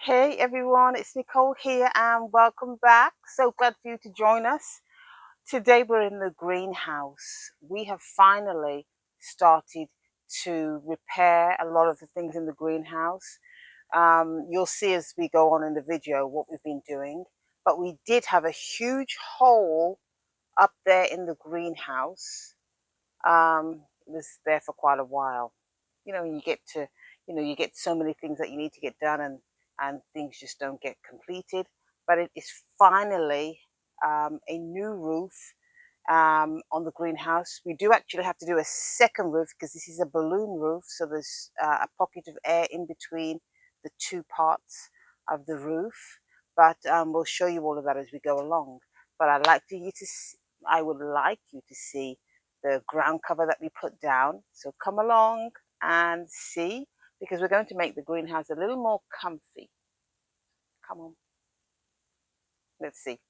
Hey everyone, it's Nicole here and welcome back. So glad for you to join us. Today we're in the greenhouse. We have finally started to repair a lot of the things in the greenhouse. You'll see as we go on in the video what we've been doing, but we did have a huge hole up there in the greenhouse. It was there for quite a while. You get so many things that you need to get done, and things just don't get completed. But it is finally a new roof on the greenhouse. We do actually have to do a second roof because this is a balloon roof, so there's a pocket of air in between the two parts of the roof. But we'll show you all of that as we go along. But I would like you to see the ground cover that we put down. So come along and see, because we're going to make the greenhouse a little more comfy. Come on, let's see.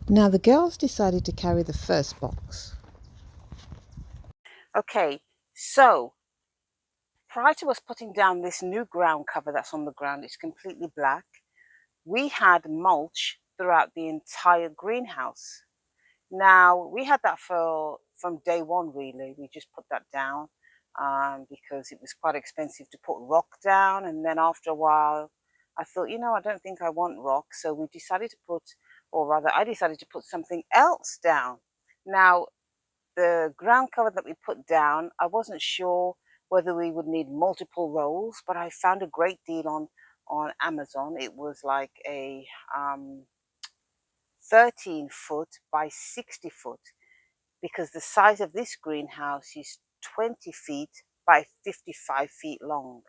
Now the girls decided to carry the first box. Okay, so prior to us putting down this new ground cover that's on the ground, it's completely black. We had mulch throughout the entire greenhouse. Now we had that from day one. Really, we just put that down because it was quite expensive to put rock down, and then after a while, I thought, I don't think I want rock, so we decided to put, or rather, I decided to put something else down. Now the ground cover that we put down, I wasn't sure whether we would need multiple rolls, but I found a great deal on Amazon. It was like a 13-foot by 60-foot, because the size of this greenhouse is 20 feet by 55 feet long.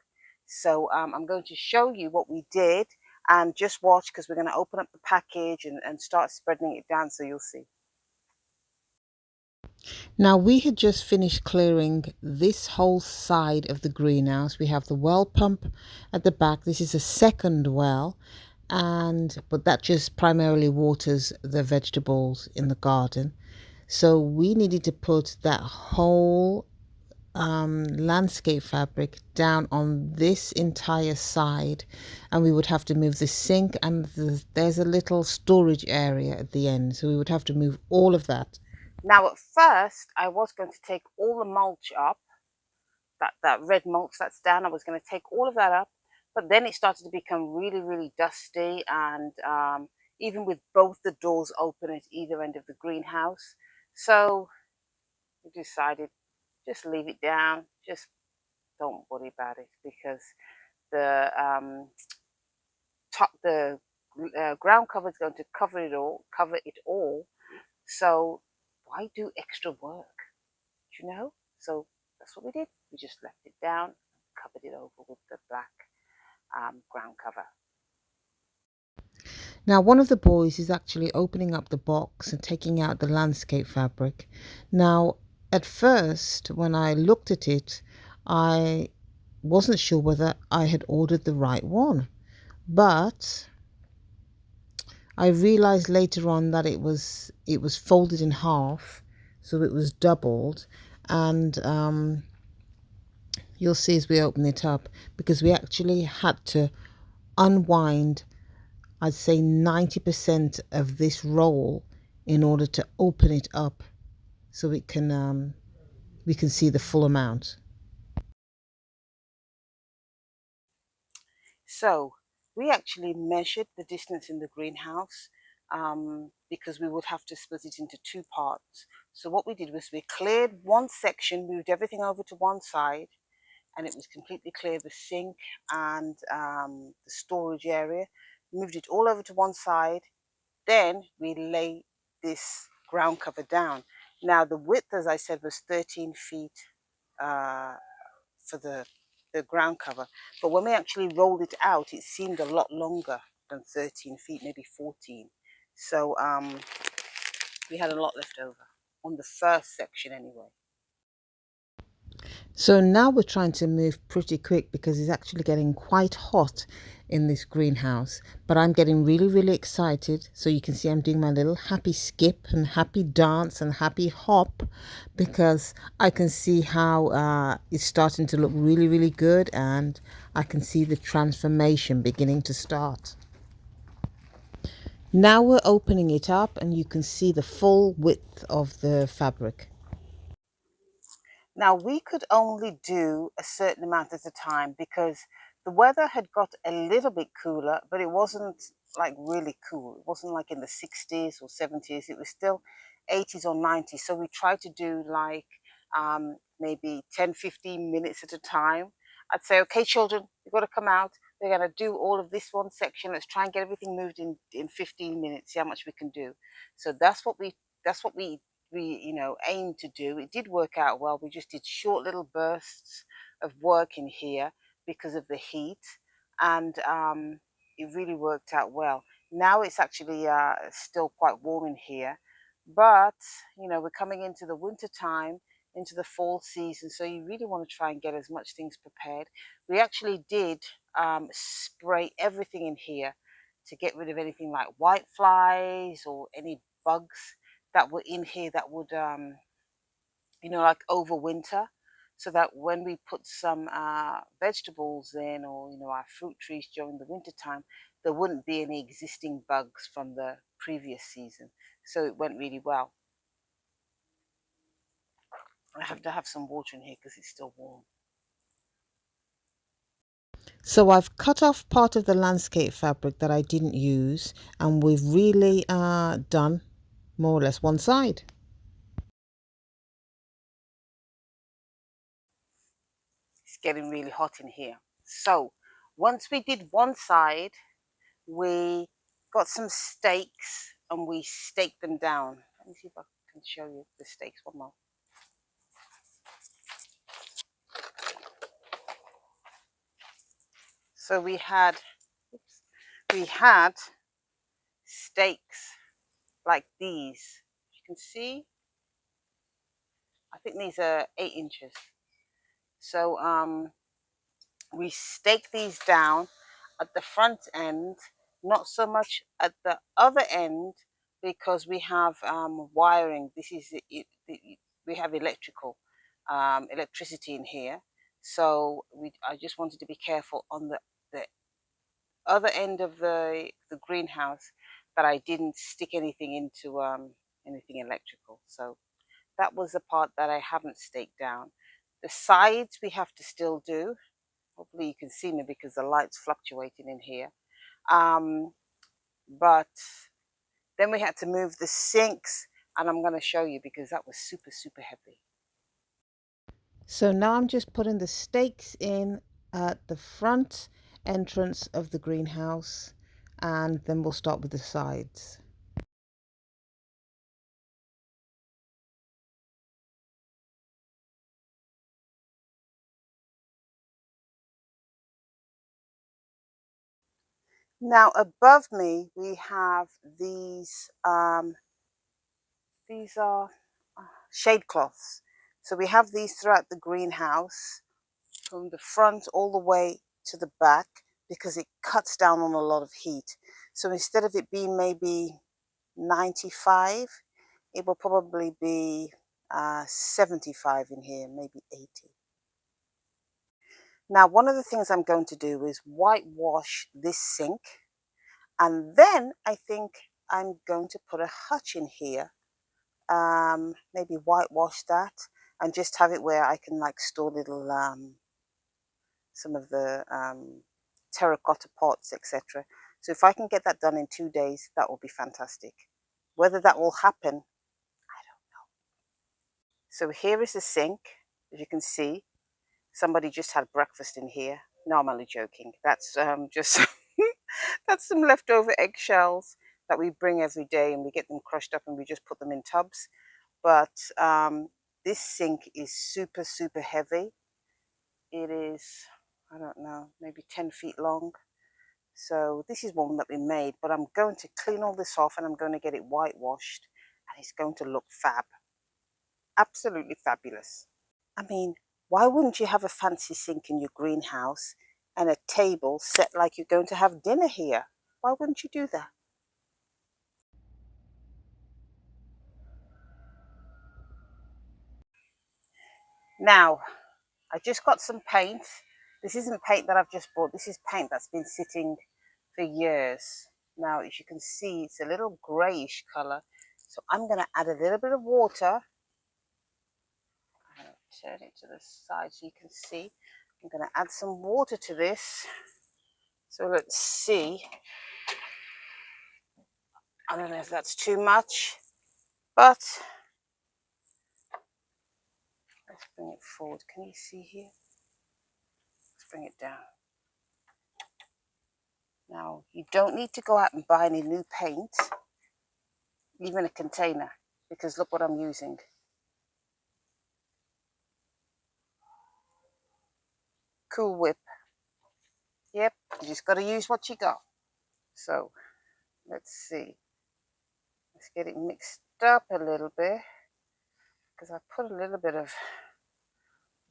So I'm going to show you what we did, and just watch, because we're going to open up the package and start spreading it down, so you'll see. Now we had just finished clearing this whole side of the greenhouse. We have the well pump at the back. This is a second well, but that just primarily waters the vegetables in the garden. So we needed to put that whole landscape fabric down on this entire side, and we would have to move the sink, and there's a little storage area at the end, so we would have to move all of that. Now, at first, I was going to take all the mulch up, that red mulch that's down. I was going to take all of that up, but then it started to become really, really dusty, and even with both the doors open at either end of the greenhouse. So we decided, just leave it down, just don't worry about it, because the the ground cover is going to cover it all. So why do extra work? So that's what we did. We just left it down, covered it over with the black ground cover. Now, one of the boys is actually opening up the box and taking out the landscape fabric. Now, at first, when I looked at it, I wasn't sure whether I had ordered the right one, but I realized later on that it was folded in half, so it was doubled, and you'll see as we open it up, because we actually had to unwind, I'd say 90% of this roll in order to open it up so we can see the full amount. So we actually measured the distance in the greenhouse, because we would have to split it into two parts. So what we did was we cleared one section, moved everything over to one side, and it was completely clear, the sink and the storage area. Moved it all over to one side. Then we lay this ground cover down. Now the width, as I said, was 13 feet uh, for the ground cover. But when we actually rolled it out, it seemed a lot longer than 13 feet, maybe 14. So we had a lot left over on the first section anyway. So now we're trying to move pretty quick because it's actually getting quite hot in this greenhouse. But I'm getting really, really excited. So you can see I'm doing my little happy skip and happy dance and happy hop because I can see how it's starting to look really, really good, and I can see the transformation beginning to start. Now we're opening it up and you can see the full width of the fabric. Now, we could only do a certain amount at a time because the weather had got a little bit cooler, but it wasn't like really cool. It wasn't like in the 60s or 70s. It was still 80s or 90s. So we tried to do like maybe 10, 15 minutes at a time. I'd say, okay, children, you've got to come out. We're going to do all of this one section. Let's try and get everything moved in 15 minutes, see how much we can do. So that's what we aim to do. It did work out well. We just did short little bursts of work in here because of the heat, and it really worked out well. Now it's actually still quite warm in here, but we're coming into the winter time, into the fall season, so you really want to try and get as much things prepared. We actually did spray everything in here to get rid of anything like white flies or any bugs that were in here that would like overwinter, so that when we put some vegetables in, or our fruit trees during the winter time, there wouldn't be any existing bugs from the previous season. So it went really well. I have to have some water in here because it's still warm. So I've cut off part of the landscape fabric that I didn't use, and we've really done more or less one side. It's getting really hot in here. So once we did one side, we got some stakes and we staked them down. Let me see if I can show you the stakes one more. So we had stakes like these. You can see, I think these are 8 inches. So we stake these down at the front end, not so much at the other end, because we have wiring. This is we have electricity in here. So I just wanted to be careful on the other end of the greenhouse that I didn't stick anything into anything electrical. So that was the part that I haven't staked down. The sides we have to still do. Hopefully you can see me because the light's fluctuating in here. But then we had to move the sinks, and I'm going to show you because that was super, super heavy. So now I'm just putting the stakes in at the front entrance of the greenhouse, and then we'll start with the sides. Now above me we have these are shade cloths. So we have these throughout the greenhouse from the front all the way to the back because it cuts down on a lot of heat. So instead of it being maybe 95, it will probably be 75 in here, maybe 80. Now, one of the things I'm going to do is whitewash this sink, and then I think I'm going to put a hutch in here, maybe whitewash that, and just have it where I can like store little some of the terracotta pots, etc. So if I can get that done in 2 days, that will be fantastic. Whether that will happen, I don't know. So here is the sink. As you can see, somebody just had breakfast in here. No, I'm only joking. That's just that's some leftover eggshells that we bring every day, and we get them crushed up and we just put them in tubs. But this sink is super, super heavy. It is, I don't know, maybe 10 feet long. So this is one that we made, but I'm going to clean all this off and I'm going to get it whitewashed, and it's going to look fab. Absolutely fabulous. I mean, Why wouldn't you have a fancy sink in your greenhouse and a table set like you're going to have dinner here? Why wouldn't you do that? Now, I just got some paint. This isn't paint that I've just bought. This is paint that's been sitting for years. Now, as you can see, it's a little grayish color. So I'm going to add a little bit of water. Turn it to the side so you can see. I'm going to add some water to this. So let's see. I don't know if that's too much, but let's bring it forward. Can you see here? Let's bring it down. Now, you don't need to go out and buy any new paint, even a container, because look what I'm using. Cool Whip. Yep, you just got to use what you got. So, let's see. Let's get it mixed up a little bit, because I put a little bit of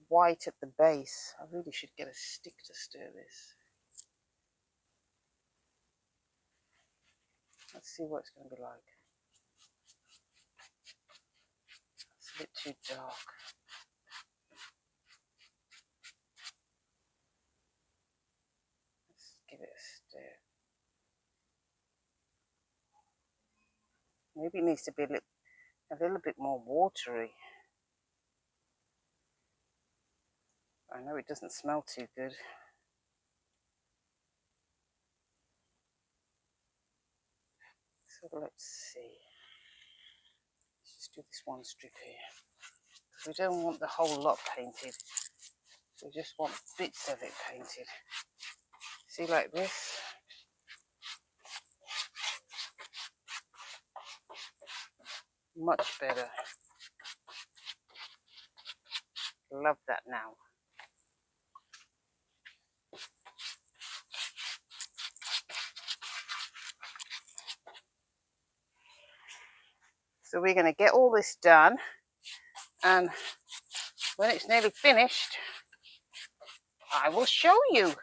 white at the base. I really should get a stick to stir this. Let's see what it's going to be like. It's a bit too dark. Let's give it a stir. Maybe it needs to be a little bit more watery. I know it doesn't smell too good. So let's see. Let's just do this one strip here. We don't want the whole lot painted. We just want bits of it painted. See, like this. Much better. Love that now. So we're going to get all this done, and when it's nearly finished, I will show you.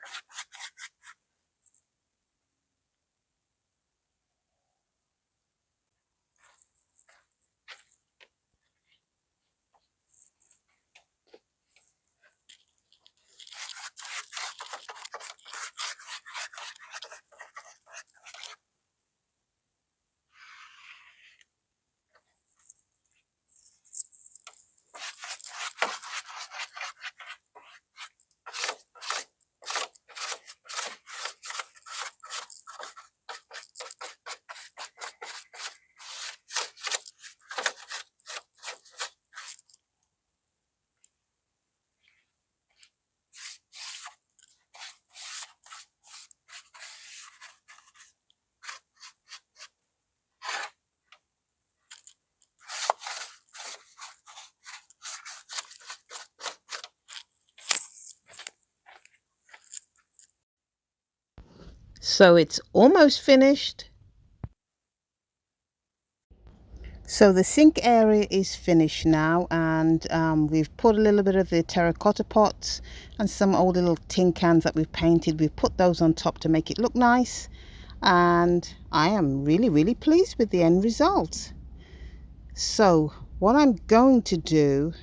So it's almost finished. So the sink area is finished now, and we've put a little bit of the terracotta pots and some old little tin cans that we've painted. We've put those on top to make it look nice, and I am really pleased with the end result. So what I'm going to do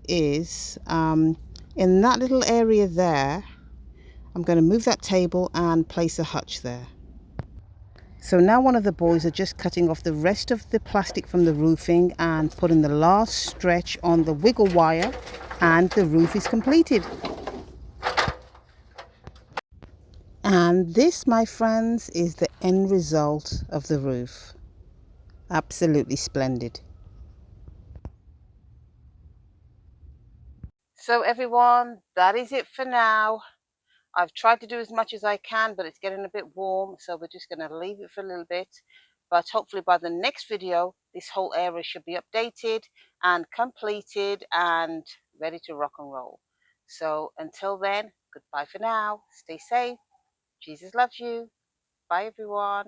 is in that little area there, I'm going to move that table and place a hutch there. So now one of the boys are just cutting off the rest of the plastic from the roofing and putting the last stretch on the wiggle wire, and the roof is completed. And this, my friends, is the end result of the roof. Absolutely splendid. So everyone, that is it for now. I've tried to do as much as I can, but it's getting a bit warm, so we're just going to leave it for a little bit. But hopefully by the next video, this whole area should be updated and completed and ready to rock and roll. So until then, goodbye for now. Stay safe. Jesus loves you. Bye, everyone.